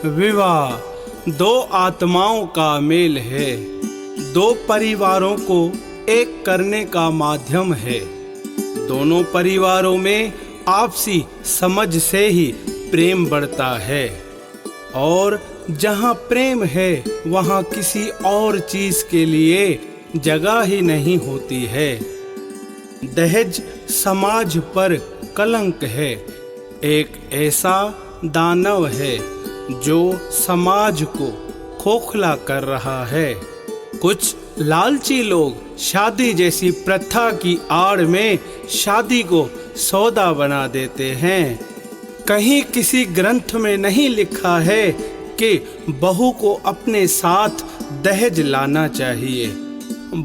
विवाह दो आत्माओं का मेल है, दो परिवारों को एक करने का माध्यम है। दोनों परिवारों में आपसी समझ से ही प्रेम बढ़ता है, और जहाँ प्रेम है वहाँ किसी और चीज के लिए जगह ही नहीं होती है। दहेज समाज पर कलंक है, एक ऐसा दानव है जो समाज को खोखला कर रहा है। कुछ लालची लोग शादी जैसी प्रथा की आड़ में शादी को सौदा बना देते हैं। कहीं किसी ग्रंथ में नहीं लिखा है कि बहू को अपने साथ दहेज लाना चाहिए।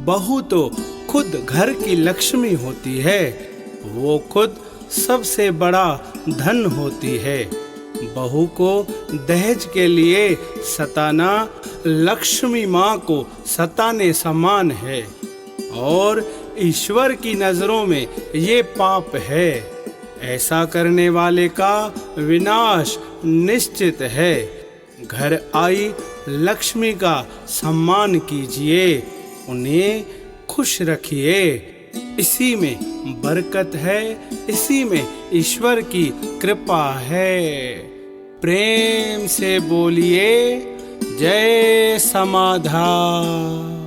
बहू तो खुद घर की लक्ष्मी होती है, वो खुद सबसे बड़ा धन होती है। बहू को दहेज के लिए सताना लक्ष्मी माँ को सताने समान है, और ईश्वर की नजरों में ये पाप है। ऐसा करने वाले का विनाश निश्चित है। घर आई लक्ष्मी का सम्मान कीजिए, उन्हें खुश रखिए। इसी में बरकत है, इसी में ईश्वर की कृपा है। प्रेम से बोलिए जय समाधान।